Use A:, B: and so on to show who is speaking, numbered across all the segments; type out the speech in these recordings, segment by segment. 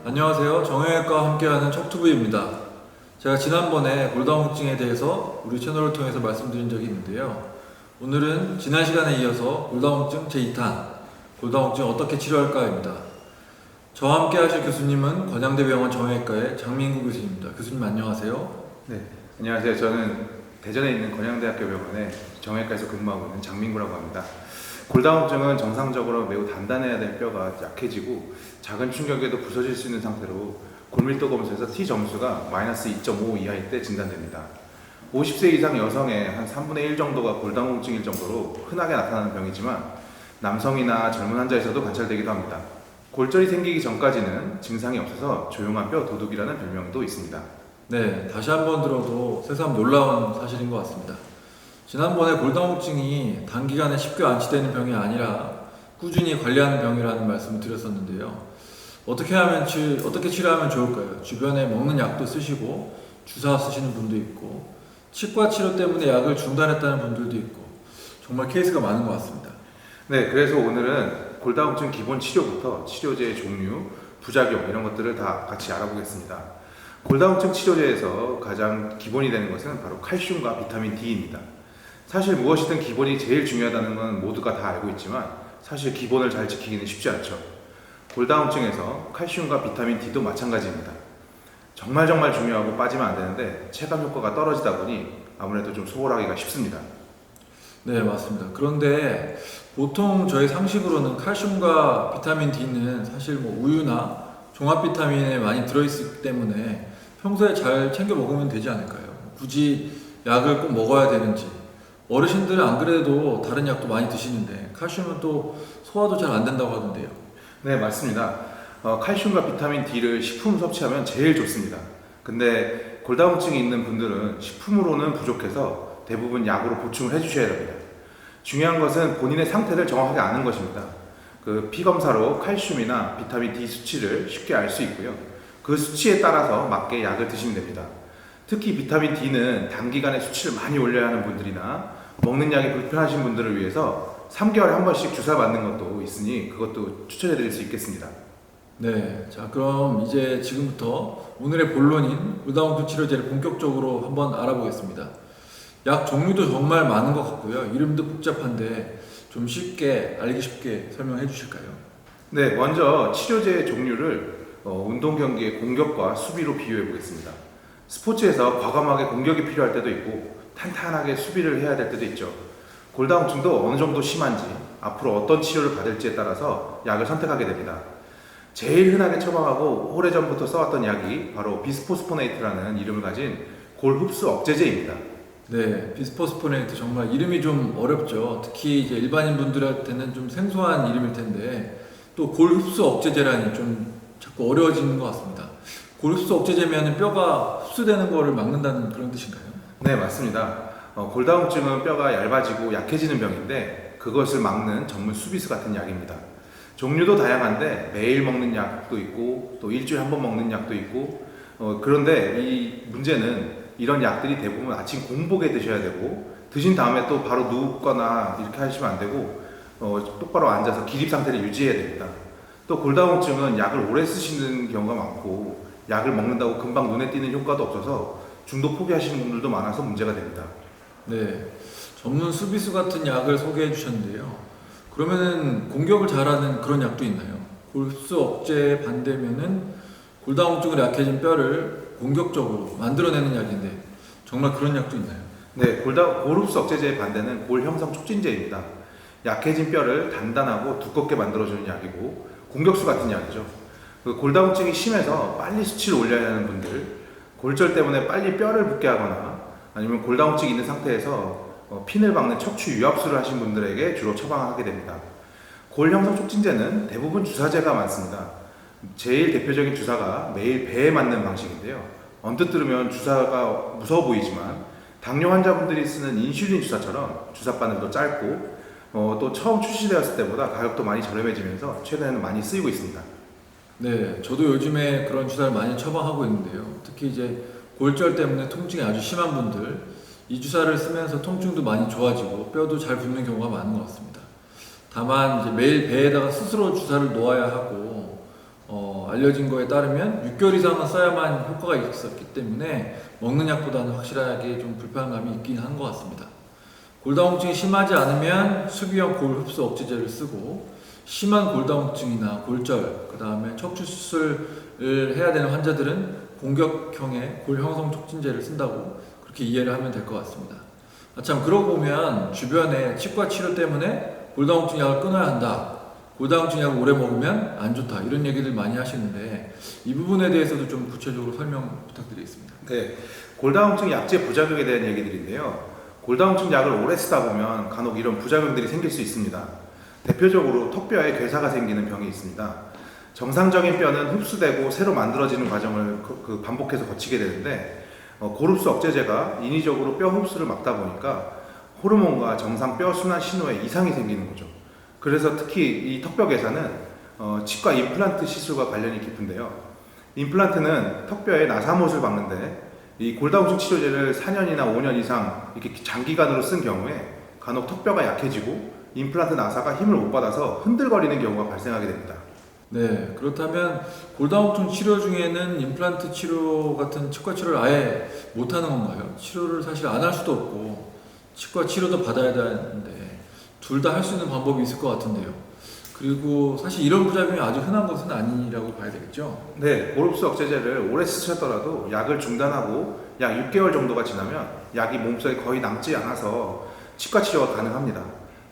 A: 안녕하세요. 정형외과와 함께하는 척투부입니다. 제가 지난번에 골다공증에 대해서 우리 채널을 통해서 말씀드린 적이 있는데요. 오늘은 지난 시간에 이어서 골다공증 제2탄, 골다공증 어떻게 치료할까입니다. 저와 함께 하실 교수님은 건양대병원 정형외과의 장민구 교수님입니다. 교수님 안녕하세요.
B: 네, 안녕하세요. 저는 대전에 있는 건양대학교 병원에 정형외과에서 근무하고 있는 장민구라고 합니다. 골다공증은 정상적으로 매우 단단해야 될 뼈가 약해지고 작은 충격에도 부서질 수 있는 상태로 골밀도 검사에서 T 점수가 마이너스 2.5 이하일 때 진단됩니다. 50세 이상 여성의 한 3분의 1 정도가 골다공증일 정도로 흔하게 나타나는 병이지만 남성이나 젊은 환자에서도 관찰되기도 합니다. 골절이 생기기 전까지는 증상이 없어서 조용한 뼈 도둑이라는 별명도 있습니다.
A: 네, 다시 한번 들어도 새삼 놀라운 사실인 것 같습니다. 지난번에 골다공증이 단기간에 쉽게 완치되는 병이 아니라 꾸준히 관리하는 병이라는 말씀을 드렸었는데요. 어떻게 치료하면 좋을까요? 주변에 먹는 약도 쓰시고 주사 쓰시는 분도 있고 치과 치료 때문에 약을 중단했다는 분들도 있고 정말 케이스가 많은 것 같습니다.
B: 네, 그래서 오늘은 골다공증 기본 치료부터 치료제의 종류, 부작용 이런 것들을 다 같이 알아보겠습니다. 골다공증 치료제에서 가장 기본이 되는 것은 바로 칼슘과 비타민 D입니다. 사실 무엇이든 기본이 제일 중요하다는 건 모두가 다 알고 있지만 사실 기본을 잘 지키기는 쉽지 않죠. 골다공증에서 칼슘과 비타민 D도 마찬가지입니다. 정말 중요하고 빠지면 안 되는데 체감 효과가 떨어지다 보니 아무래도 좀 소홀하기가 쉽습니다.
A: 네, 맞습니다. 그런데 보통 저희 상식으로는 칼슘과 비타민 D는 사실 우유나 종합 비타민에 많이 들어있기 때문에 평소에 잘 챙겨 먹으면 되지 않을까요? 굳이 약을 꼭 먹어야 되는지. 어르신들은 안 그래도 다른 약도 많이 드시는데 칼슘은 또 소화도 잘 안 된다고 하던데요.
B: 네, 맞습니다. 칼슘과 비타민 D를 식품 섭취하면 제일 좋습니다. 근데 골다공증이 있는 분들은 식품으로는 부족해서 대부분 약으로 보충을 해주셔야 됩니다. 중요한 것은 본인의 상태를 정확하게 아는 것입니다. 그 피검사로 칼슘이나 비타민 D 수치를 쉽게 알 수 있고요. 그 수치에 따라서 맞게 약을 드시면 됩니다. 특히 비타민 D는 단기간에 수치를 많이 올려야 하는 분들이나 먹는 약이 불편하신 분들을 위해서 3개월에 한 번씩 주사 맞는 것도 있으니 그것도 추천해 드릴 수 있겠습니다.
A: 네, 자 그럼 이제 지금부터 오늘의 본론인 골다공증 치료제를 본격적으로 한번 알아보겠습니다. 약 종류도 정말 많은 것 같고요. 이름도 복잡한데 좀 알기 쉽게 설명해 주실까요?
B: 네, 먼저 치료제의 종류를 운동 경기의 공격과 수비로 비교해 보겠습니다. 스포츠에서 과감하게 공격이 필요할 때도 있고 탄탄하게 수비를 해야 될 때도 있죠. 골다공증도 어느 정도 심한지 앞으로 어떤 치료를 받을지에 따라서 약을 선택하게 됩니다. 제일 흔하게 처방하고 오래전부터 써왔던 약이 바로 비스포스포네이트라는 이름을 가진 골 흡수 억제제입니다.
A: 네, 비스포스포네이트 정말 이름이 좀 어렵죠. 특히 이제 일반인 분들한테는 좀 생소한 이름일 텐데 또 골 흡수 억제제라니 좀 자꾸 어려워지는 것 같습니다. 골 흡수 억제제면 뼈가 흡수되는 거를 막는다는 그런 뜻인가요?
B: 네, 맞습니다. 골다공증은 뼈가 얇아지고 약해지는 병인데 그것을 막는 전문 수비수 같은 약입니다. 종류도 다양한데 매일 먹는 약도 있고 또 일주일에 한 번 먹는 약도 있고 그런데 이 문제는 이런 약들이 대부분 아침 공복에 드셔야 되고 드신 다음에 또 바로 눕거나 이렇게 하시면 안 되고 똑바로 앉아서 기립 상태를 유지해야 됩니다. 또 골다공증은 약을 오래 쓰시는 경우가 많고 약을 먹는다고 금방 눈에 띄는 효과도 없어서 중도 포기하시는 분들도 많아서 문제가 됩니다.
A: 네, 전문 수비수 같은 약을 소개해 주셨는데요. 그러면은 공격을 잘하는 그런 약도 있나요? 골 흡수 억제 반대면은 골다공증으로 약해진 뼈를 공격적으로 만들어내는 약인데 정말 그런 약도 있나요?
B: 네, 골 흡수 억제제의 반대는 골 형성 촉진제입니다. 약해진 뼈를 단단하고 두껍게 만들어주는 약이고 공격수 같은 약이죠. 그 골다공증이 심해서 빨리 수치를 올려야 하는 분들, 골절 때문에 빨리 뼈를 붓게 하거나 아니면 골다공증이 있는 상태에서 핀을 박는 척추 유압술을 하신 분들에게 주로 처방하게 됩니다. 골 형성 촉진제는 대부분 주사제가 많습니다. 제일 대표적인 주사가 매일 배에 맞는 방식인데요. 언뜻 들으면 주사가 무서워 보이지만 당뇨 환자분들이 쓰는 인슐린 주사처럼 주사 바늘도 짧고 또 처음 출시되었을 때보다 가격도 많이 저렴해지면서 최근에는 많이 쓰이고 있습니다.
A: 네, 저도 요즘에 그런 주사를 많이 처방하고 있는데요. 특히 이제 골절 때문에 통증이 아주 심한 분들 이 주사를 쓰면서 통증도 많이 좋아지고 뼈도 잘 붓는 경우가 많은 것 같습니다. 다만 이제 매일 배에다가 스스로 주사를 놓아야 하고 알려진 거에 따르면 6개월 이상은 써야만 효과가 있었기 때문에 먹는 약보다는 확실하게 좀 불편감이 있긴 한 것 같습니다. 골다공증이 심하지 않으면 수비형 골 흡수 억제제를 쓰고, 심한 골다공증이나 골절, 그 다음에 척추 수술을 해야 되는 환자들은 공격형의 골 형성 촉진제를 쓴다고 그렇게 이해를 하면 될 것 같습니다. 참 그러고 보면 주변에 치과 치료 때문에 골다공증 약을 끊어야 한다, 골다공증 약을 오래 먹으면 안 좋다, 이런 얘기들 많이 하시는데 이 부분에 대해서도 좀 구체적으로 설명 부탁드리겠습니다.
B: 네, 골다공증 약제 부작용에 대한 얘기들인데요. 골다공증 약을 오래 쓰다 보면 간혹 이런 부작용들이 생길 수 있습니다. 대표적으로 턱뼈에 괴사가 생기는 병이 있습니다. 정상적인 뼈는 흡수되고 새로 만들어지는 과정을 반복해서 거치게 되는데, 골흡수 억제제가 인위적으로 뼈 흡수를 막다 보니까 호르몬과 정상 뼈 순환 신호에 이상이 생기는 거죠. 그래서 특히 이 턱뼈 괴사는 치과 임플란트 시술과 관련이 깊은데요. 임플란트는 턱뼈에 나사못을 박는데, 이 골다공증 치료제를 4년이나 5년 이상 이렇게 장기간으로 쓴 경우에 간혹 턱뼈가 약해지고 임플란트 나사가 힘을 못 받아서 흔들거리는 경우가 발생하게 됩니다.
A: 네, 그렇다면 골다공증 치료 중에는 임플란트 치료 같은 치과 치료를 아예 못하는 건가요? 치료를 사실 안 할 수도 없고 치과 치료도 받아야 되는데 둘 다 할 수 있는 방법이 있을 것 같은데요. 그리고 사실 이런 부작용이 아주 흔한 것은 아니라고 봐야 되겠죠?
B: 네, 골흡수 억제제를 오래 쓰셨더라도 약을 중단하고 약 6개월 정도가 지나면 약이 몸속에 거의 남지 않아서 치과 치료가 가능합니다.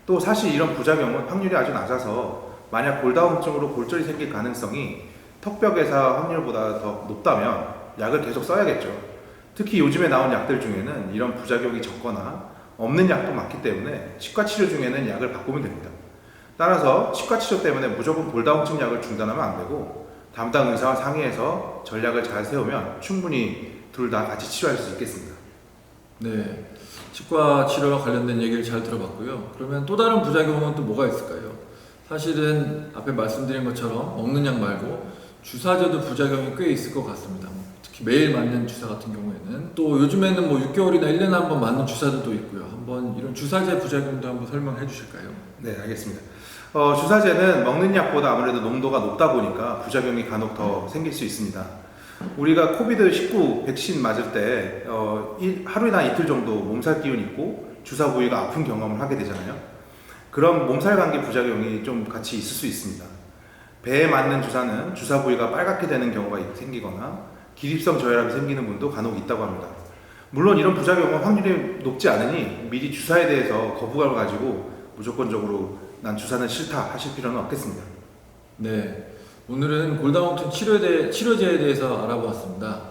B: 또 사실 이런 부작용은 확률이 아주 낮아서 만약 골다공증으로 골절이 생길 가능성이 턱뼈 괴사 확률보다 더 높다면 약을 계속 써야겠죠. 특히 요즘에 나온 약들 중에는 이런 부작용이 적거나 없는 약도 많기 때문에 치과 치료 중에는 약을 바꾸면 됩니다. 따라서 치과 치료 때문에 무조건 골다공증 약을 중단하면 안 되고 담당 의사와 상의해서 전략을 잘 세우면 충분히 둘 다 같이 치료할 수 있겠습니다.
A: 네, 치과 치료와 관련된 얘기를 잘 들어봤고요. 그러면 또 다른 부작용은 또 뭐가 있을까요? 사실은 앞에 말씀드린 것처럼 먹는 약 말고 주사제도 부작용이 꽤 있을 것 같습니다. 특히 매일 맞는 주사 같은 경우에는 또 요즘에는 뭐 6개월이나 1년에 한 번 맞는 주사들도 있고요. 한번 이런 주사제 부작용도 한번 설명해 주실까요?
B: 네, 알겠습니다. 주사제는 먹는 약보다 아무래도 농도가 높다 보니까 부작용이 간혹 더 생길 수 있습니다. 우리가 코비드19 백신 맞을 때 하루나 이틀 정도 몸살 기운이 있고 주사 부위가 아픈 경험을 하게 되잖아요. 그런 몸살 감기 부작용이 좀 같이 있을 수 있습니다. 배에 맞는 주사는 주사 부위가 빨갛게 되는 경우가 생기거나 기립성 저혈압이 생기는 분도 간혹 있다고 합니다. 물론 이런 부작용은 확률이 높지 않으니 미리 주사에 대해서 거부감을 가지고 무조건적으로 난 주사는 싫다 하실 필요는 없겠습니다.
A: 네, 오늘은 골다공증 치료제에 대해서 알아보았습니다.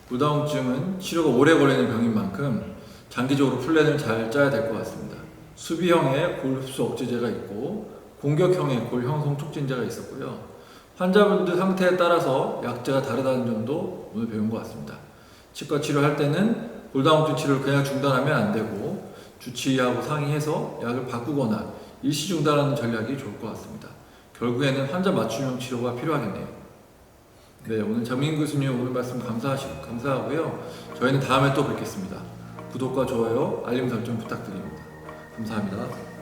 A: 골다공증은 치료가 오래 걸리는 병인 만큼 장기적으로 플랜을 잘 짜야 될 것 같습니다. 수비형의 골 흡수 억제제가 있고 공격형의 골 형성 촉진제가 있었고요. 환자분들 상태에 따라서 약제가 다르다는 점도 오늘 배운 것 같습니다. 치과 치료할 때는 골다공증 치료를 그냥 중단하면 안 되고 주치의하고 상의해서 약을 바꾸거나 일시 중단하는 전략이 좋을 것 같습니다. 결국에는 환자 맞춤형 치료가 필요하겠네요. 네, 오늘 장민 교수님 오늘 말씀 감사하고요. 저희는 다음에 또 뵙겠습니다. 구독과 좋아요, 알림 설정 부탁드립니다. 감사합니다.